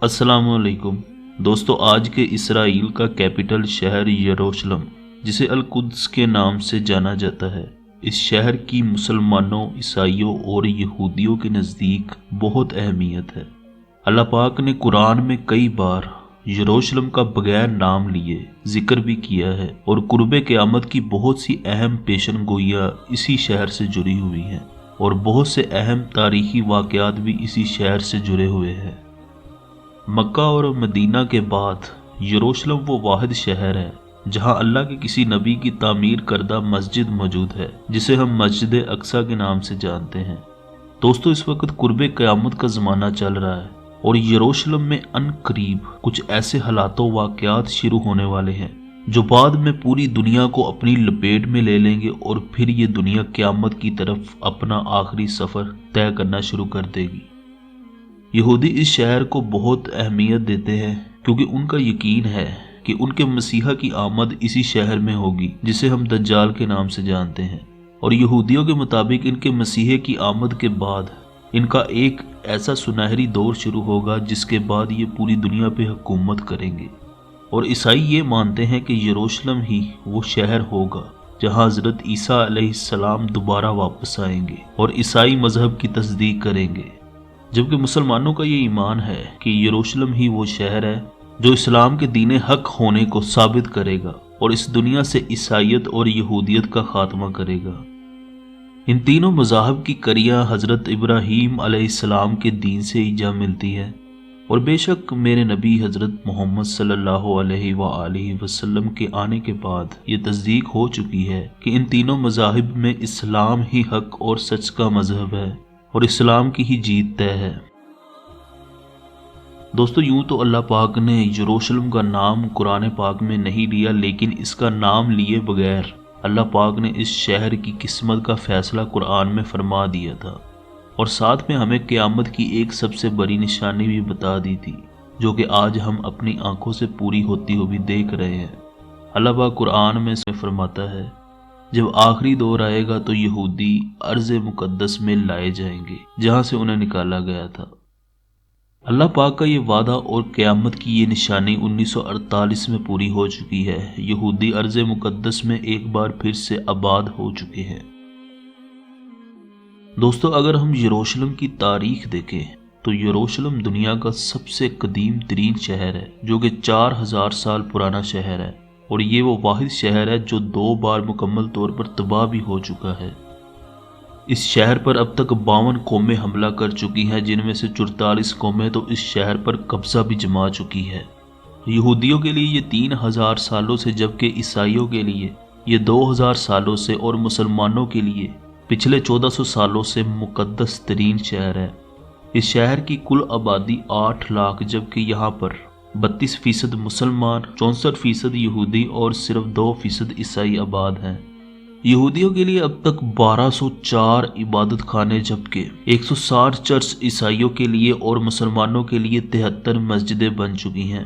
السلام علیکم دوستو، آج کے اسرائیل کا کیپٹل شہر یروشلم، جسے القدس کے نام سے جانا جاتا ہے، اس شہر کی مسلمانوں، عیسائیوں اور یہودیوں کے نزدیک بہت اہمیت ہے۔ اللہ پاک نے قرآن میں کئی بار یروشلم کا بغیر نام لیے ذکر بھی کیا ہے، اور قرب قیامت کی بہت سی اہم پیشن گوئیاں اسی شہر سے جڑی ہوئی ہیں، اور بہت سے اہم تاریخی واقعات بھی اسی شہر سے جڑے ہوئے ہیں۔ مکہ اور مدینہ کے بعد یروشلم وہ واحد شہر ہے جہاں اللہ کے کسی نبی کی تعمیر کردہ مسجد موجود ہے، جسے ہم مسجد اقصی کے نام سے جانتے ہیں۔ دوستو، اس وقت قرب قیامت کا زمانہ چل رہا ہے، اور یروشلم میں ان قریب کچھ ایسے حالات و واقعات شروع ہونے والے ہیں جو بعد میں پوری دنیا کو اپنی لپیٹ میں لے لیں گے، اور پھر یہ دنیا قیامت کی طرف اپنا آخری سفر طے کرنا شروع کر دے گی۔ یہودی اس شہر کو بہت اہمیت دیتے ہیں کیونکہ ان کا یقین ہے کہ ان کے مسیحا کی آمد اسی شہر میں ہوگی جسے ہم دجال کے نام سے جانتے ہیں، اور یہودیوں کے مطابق ان کے مسیحے کی آمد کے بعد ان کا ایک ایسا سنہری دور شروع ہوگا جس کے بعد یہ پوری دنیا پہ حکومت کریں گے۔ اور عیسائی یہ مانتے ہیں کہ یروشلم ہی وہ شہر ہوگا جہاں حضرت عیسیٰ علیہ السلام دوبارہ واپس آئیں گے اور عیسائی مذہب کی تصدیق کریں گے، جبکہ مسلمانوں کا یہ ایمان ہے کہ یروشلم ہی وہ شہر ہے جو اسلام کے دین حق ہونے کو ثابت کرے گا اور اس دنیا سے عیسائیت اور یہودیت کا خاتمہ کرے گا۔ ان تینوں مذاہب کی کریاں حضرت ابراہیم علیہ السلام کے دین سے ہی جا ملتی ہے، اور بے شک میرے نبی حضرت محمد صلی اللہ علیہ وآلہ وسلم کے آنے کے بعد یہ تصدیق ہو چکی ہے کہ ان تینوں مذاہب میں اسلام ہی حق اور سچ کا مذہب ہے، اور اسلام کی ہی جیت طے ہے۔ دوستو، یوں تو اللہ پاک نے یروشلم کا نام قرآن پاک میں نہیں لیا، لیکن اس کا نام لیے بغیر اللہ پاک نے اس شہر کی قسمت کا فیصلہ قرآن میں فرما دیا تھا، اور ساتھ میں ہمیں قیامت کی ایک سب سے بڑی نشانی بھی بتا دی تھی، جو کہ آج ہم اپنی آنکھوں سے پوری ہوتی ہوئی دیکھ رہے ہیں۔ اللہ پاک قرآن میں فرماتا ہے، جب آخری دور آئے گا تو یہودی ارض مقدس میں لائے جائیں گے جہاں سے انہیں نکالا گیا تھا۔ اللہ پاک کا یہ وعدہ اور قیامت کی یہ نشانی 1948 میں پوری ہو چکی ہے۔ یہودی ارض مقدس میں ایک بار پھر سے آباد ہو چکے ہیں۔ دوستو، اگر ہم یروشلم کی تاریخ دیکھیں تو یروشلم دنیا کا سب سے قدیم ترین شہر ہے، جو کہ 4000 سال پرانا شہر ہے، اور یہ وہ واحد شہر ہے جو 2 بار مکمل طور پر تباہ بھی ہو چکا ہے۔ اس شہر پر اب تک 52 قومیں حملہ کر چکی ہیں، جن میں سے 44 قومیں تو اس شہر پر قبضہ بھی جما چکی ہے۔ یہودیوں کے لیے یہ 3000 سالوں سے، جبکہ عیسائیوں کے لیے یہ 2000 سالوں سے، اور مسلمانوں کے لیے پچھلے 1400 سالوں سے مقدس ترین شہر ہے۔ اس شہر کی کل آبادی 8 لاکھ، جبکہ یہاں پر 32% مسلمان، 64% یہودی اور صرف 2% عیسائی آباد ہیں۔ یہودیوں کے لیے اب تک 1204 عبادت خانے، جبکہ 160 چرچ عیسائیوں کے لیے، اور مسلمانوں کے لیے 73 مسجدیں بن چکی ہیں۔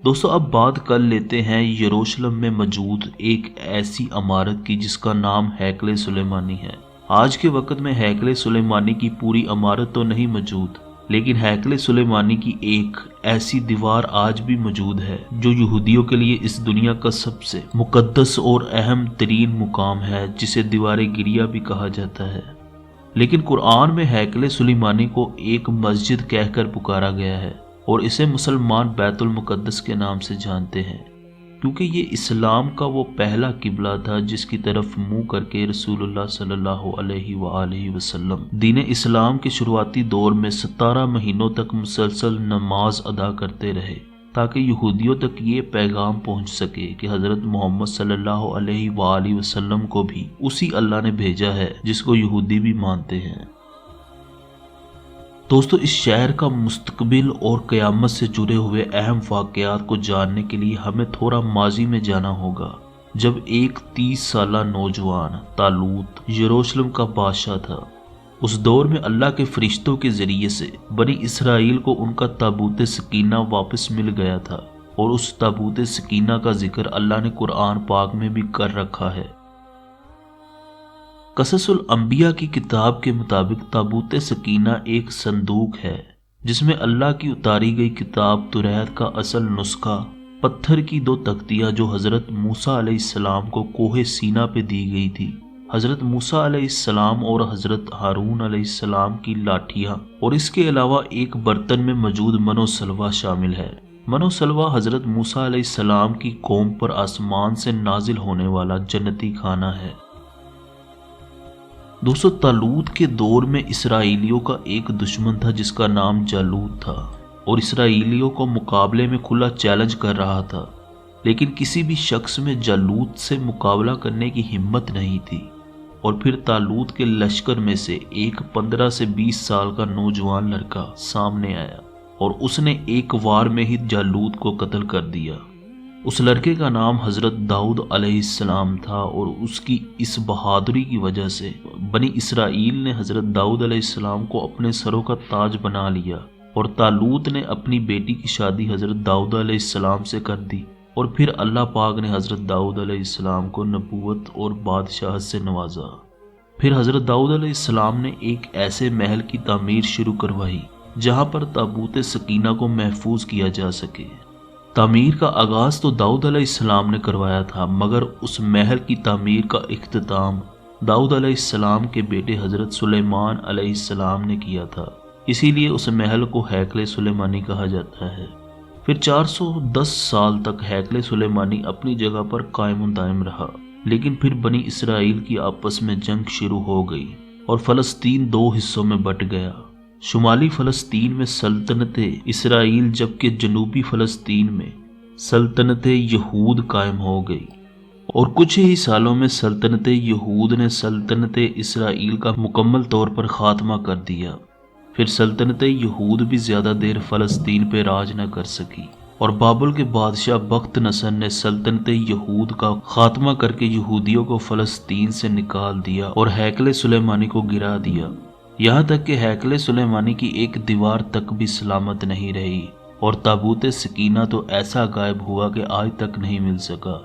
دوستو، اب بات کر لیتے ہیں یروشلم میں موجود ایک ایسی عمارت کی جس کا نام ہیکل سلیمانی ہے۔ آج کے وقت میں ہیکل سلیمانی کی پوری عمارت تو نہیں موجود، لیکن ہیکل سلیمانی کی ایک ایسی دیوار آج بھی موجود ہے جو یہودیوں کے لیے اس دنیا کا سب سے مقدس اور اہم ترین مقام ہے، جسے دیوار گریہ بھی کہا جاتا ہے۔ لیکن قرآن میں ہیکل سلیمانی کو ایک مسجد کہہ کر پکارا گیا ہے، اور اسے مسلمان بیت المقدس کے نام سے جانتے ہیں، کیونکہ یہ اسلام کا وہ پہلا قبلہ تھا جس کی طرف منہ کر کے رسول اللہ صلی اللہ علیہ وآلہ وسلم دین اسلام کے شروعاتی دور میں 17 مہینوں تک مسلسل نماز ادا کرتے رہے، تاکہ یہودیوں تک یہ پیغام پہنچ سکے کہ حضرت محمد صلی اللہ علیہ وآلہ وسلم کو بھی اسی اللہ نے بھیجا ہے جس کو یہودی بھی مانتے ہیں۔ دوستو، اس شہر کا مستقبل اور قیامت سے جڑے ہوئے اہم واقعات کو جاننے کے لیے ہمیں تھوڑا ماضی میں جانا ہوگا، جب ایک 30 سالہ نوجوان طالوت یروشلم کا بادشاہ تھا۔ اس دور میں اللہ کے فرشتوں کے ذریعے سے بنی اسرائیل کو ان کا تابوت سکینہ واپس مل گیا تھا، اور اس تابوت سکینہ کا ذکر اللہ نے قرآن پاک میں بھی کر رکھا ہے۔ قصص الانبیاء کی کتاب کے مطابق تابوت سکینہ ایک صندوق ہے جس میں اللہ کی اتاری گئی کتاب توریت کا اصل نسخہ، پتھر کی 2 تختیاں جو حضرت موسیٰ علیہ السلام کو کوہ سینا پہ دی گئی تھی، حضرت موسیٰ علیہ السلام اور حضرت ہارون علیہ السلام کی لاٹھیاں، اور اس کے علاوہ ایک برتن میں موجود من و سلوہ شامل ہے۔ من و سلوہ حضرت موسیٰ علیہ السلام کی قوم پر آسمان سے نازل ہونے والا جنتی کھانا ہے۔ دوستو، طالوت کے دور میں اسرائیلیوں کا ایک دشمن تھا جس کا نام جالوت تھا، اور اسرائیلیوں کو مقابلے میں کھلا چیلنج کر رہا تھا، لیکن کسی بھی شخص میں جالوت سے مقابلہ کرنے کی ہمت نہیں تھی۔ اور پھر طالوت کے لشکر میں سے ایک 15 سے 20 سال کا نوجوان لڑکا سامنے آیا، اور اس نے ایک وار میں ہی جالوت کو قتل کر دیا۔ اس لڑکے کا نام حضرت داؤد علیہ السلام تھا، اور اس کی اس بہادری کی وجہ سے بنی اسرائیل نے حضرت داؤد علیہ السلام کو اپنے سروں کا تاج بنا لیا، اور طالوت نے اپنی بیٹی کی شادی حضرت داؤد علیہ السلام سے کر دی، اور پھر اللہ پاک نے حضرت داؤد علیہ السلام کو نبوت اور بادشاہت سے نوازا۔ پھر حضرت داؤد علیہ السلام نے ایک ایسے محل کی تعمیر شروع کروائی جہاں پر تابوت سکینہ کو محفوظ کیا جا سکے۔ تعمیر کا آغاز تو داؤد علیہ السلام نے کروایا تھا، مگر اس محل کی تعمیر کا اختتام داؤد علیہ السلام کے بیٹے حضرت سلیمان علیہ السلام نے کیا تھا، اسی لیے اس محل کو ہیکل سلیمانی کہا جاتا ہے۔ پھر 410 سال تک ہیکل سلیمانی اپنی جگہ پر قائم و دائم رہا، لیکن پھر بنی اسرائیل کی آپس میں جنگ شروع ہو گئی اور فلسطین 2 حصوں میں بٹ گیا۔ شمالی فلسطین میں سلطنت اسرائیل، جبکہ جنوبی فلسطین میں سلطنت یہود قائم ہو گئی، اور کچھ ہی سالوں میں سلطنت یہود نے سلطنت اسرائیل کا مکمل طور پر خاتمہ کر دیا۔ پھر سلطنت یہود بھی زیادہ دیر فلسطین پہ راج نہ کر سکی، اور بابل کے بادشاہ بخت نصر نے سلطنت یہود کا خاتمہ کر کے یہودیوں کو فلسطین سے نکال دیا اور ہیکل سلیمانی کو گرا دیا، یہاں تک کہ ہیکل سلیمانی کی ایک دیوار تک بھی سلامت نہیں رہی، اور تابوت سکینہ تو ایسا غائب ہوا کہ آج تک نہیں مل سکا۔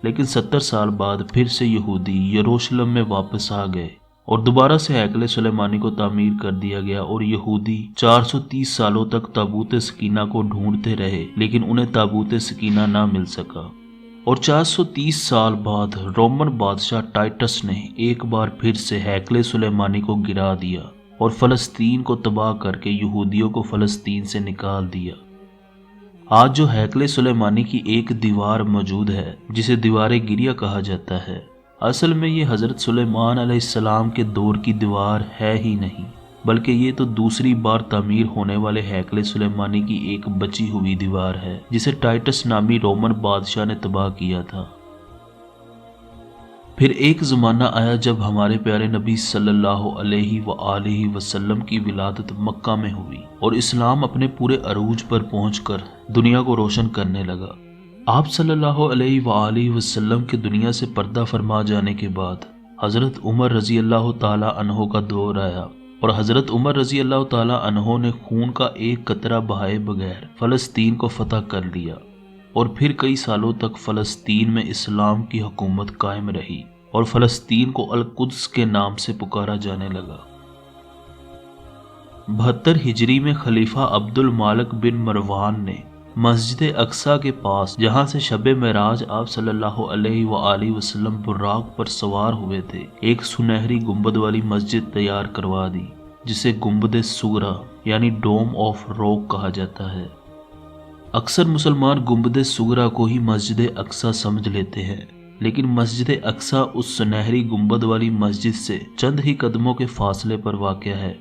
لیکن 70 سال بعد پھر سے یہودی یروشلم میں واپس آ گئے، اور دوبارہ سے ہیکل سلیمانی کو تعمیر کر دیا گیا، اور یہودی 430 سالوں تک تابوت سکینہ کو ڈھونڈتے رہے، لیکن انہیں تابوت سکینہ نہ مل سکا۔ اور 430 سال بعد رومن بادشاہ ٹائٹس نے ایک بار پھر سے ہیکل سلیمانی کو گرا دیا اور فلسطین کو تباہ کر کے یہودیوں کو فلسطین سے نکال دیا۔ آج جو ہیکل سلیمانی کی ایک دیوار موجود ہے جسے دیوار گریہ کہا جاتا ہے، اصل میں یہ حضرت سلیمان علیہ السلام کے دور کی دیوار ہے ہی نہیں، بلکہ یہ تو دوسری بار تعمیر ہونے والے ہیکل سلیمانی کی ایک بچی ہوئی دیوار ہے جسے ٹائٹس نامی رومن بادشاہ نے تباہ کیا تھا۔ پھر ایک زمانہ آیا جب ہمارے پیارے نبی صلی اللہ علیہ وآلہ وسلم کی ولادت مکہ میں ہوئی، اور اسلام اپنے پورے عروج پر پہنچ کر دنیا کو روشن کرنے لگا۔ آپ صلی اللہ علیہ وآلہ وسلم کے دنیا سے پردہ فرما جانے کے بعد حضرت عمر رضی اللہ تعالی عنہ کا دور آیا، اور حضرت عمر رضی اللہ تعالی عنہ نے خون کا ایک قطرہ بہائے بغیر فلسطین کو فتح کر لیا، اور پھر کئی سالوں تک فلسطین میں اسلام کی حکومت قائم رہی، اور فلسطین کو القدس کے نام سے پکارا جانے لگا۔ 72 ہجری میں خلیفہ عبد المالک بن مروان نے مسجد اقصیٰ کے پاس، جہاں سے شب معراج آپ صلی اللہ علیہ وآلہ وسلم براق پر سوار ہوئے تھے، ایک سنہری گنبد والی مسجد تیار کروا دی جسے گنبد صغریٰ یعنی ڈوم آف روک کہا جاتا ہے۔ اکثر مسلمان گنبد صغریٰ کو ہی مسجد اقصیٰ سمجھ لیتے ہیں، لیکن مسجد اقصیٰ اس سنہری گنبد والی مسجد سے چند ہی قدموں کے فاصلے پر واقع ہے۔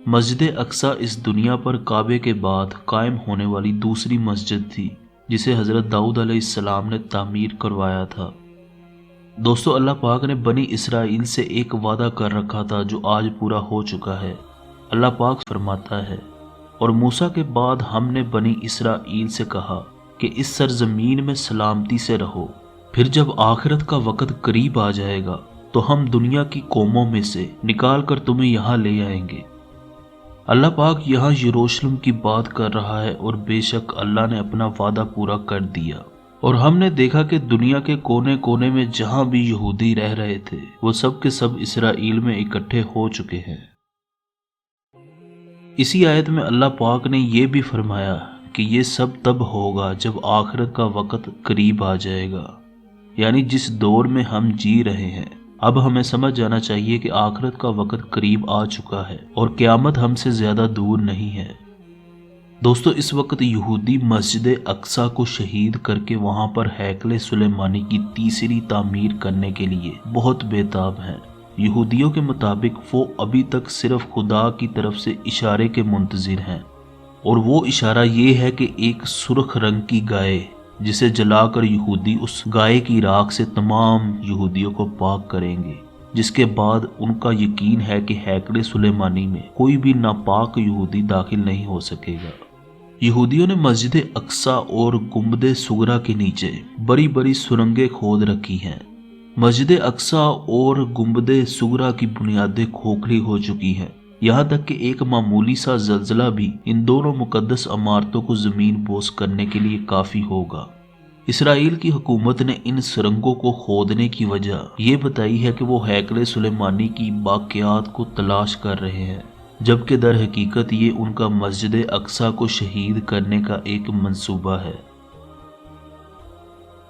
مسجد اقصیٰ اس دنیا پر کعبے کے بعد قائم ہونے والی دوسری مسجد تھی جسے حضرت داؤد علیہ السلام نے تعمیر کروایا تھا۔ دوستو، اللہ پاک نے بنی اسرائیل سے ایک وعدہ کر رکھا تھا جو آج پورا ہو چکا ہے۔ اللہ پاک فرماتا ہے، اور موسیٰ کے بعد ہم نے بنی اسرائیل سے کہا کہ اس سرزمین میں سلامتی سے رہو، پھر جب آخرت کا وقت قریب آ جائے گا تو ہم دنیا کی قوموں میں سے نکال کر تمہیں یہاں لے آئیں گے۔ اللہ پاک یہاں یروشلم کی بات کر رہا ہے، اور بے شک اللہ نے اپنا وعدہ پورا کر دیا، اور ہم نے دیکھا کہ دنیا کے کونے کونے میں جہاں بھی یہودی رہ رہے تھے وہ سب کے سب اسرائیل میں اکٹھے ہو چکے ہیں۔ اسی آیت میں اللہ پاک نے یہ بھی فرمایا کہ یہ سب تب ہوگا جب آخرت کا وقت قریب آ جائے گا، یعنی جس دور میں ہم جی رہے ہیں اب ہمیں سمجھ جانا چاہیے کہ آخرت کا وقت قریب آ چکا ہے اور قیامت ہم سے زیادہ دور نہیں ہے۔ دوستو، اس وقت یہودی مسجد اقصی کو شہید کر کے وہاں پر ہیکل سلیمانی کی تیسری تعمیر کرنے کے لیے بہت بےتاب ہیں۔ یہودیوں کے مطابق وہ ابھی تک صرف خدا کی طرف سے اشارے کے منتظر ہیں، اور وہ اشارہ یہ ہے کہ ایک سرخ رنگ کی گائے جسے جلا کر یہودی اس گائے کی راکھ سے تمام یہودیوں کو پاک کریں گے، جس کے بعد ان کا یقین ہے کہ ہیکل سلیمانی میں کوئی بھی ناپاک یہودی داخل نہیں ہو سکے گا۔ یہودیوں نے مسجد اقصی اور گنبد صغرا کے نیچے بڑی بڑی سرنگیں کھود رکھی ہیں۔ مسجد اقصی اور گنبد صغرا کی بنیادیں کھوکھلی ہو چکی ہیں، یہاں تک کہ ایک معمولی سا زلزلہ بھی ان دونوں مقدس عمارتوں کو زمین بوس کرنے کے لیے کافی ہوگا۔ اسرائیل کی حکومت نے ان سرنگوں کو کھودنے کی وجہ یہ بتائی ہے کہ وہ ہیکل سلیمانی کی باقیات کو تلاش کر رہے ہیں، جبکہ در حقیقت یہ ان کا مسجد اقصی کو شہید کرنے کا ایک منصوبہ ہے۔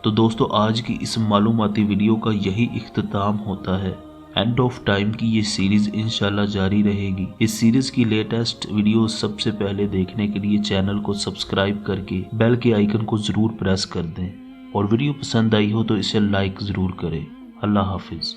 تو دوستو، آج کی اس معلوماتی ویڈیو کا یہی اختتام ہوتا ہے۔ اینڈ آف ٹائم کی یہ سیریز انشاءاللہ جاری رہے گی۔ اس سیریز کی لیٹسٹ ویڈیو سب سے پہلے دیکھنے کے لیے چینل کو سبسکرائب کر کے بیل کے آئیکن کو ضرور پریس کر دیں، اور ویڈیو پسند آئی ہو تو اسے لائک ضرور کریں۔ اللہ حافظ۔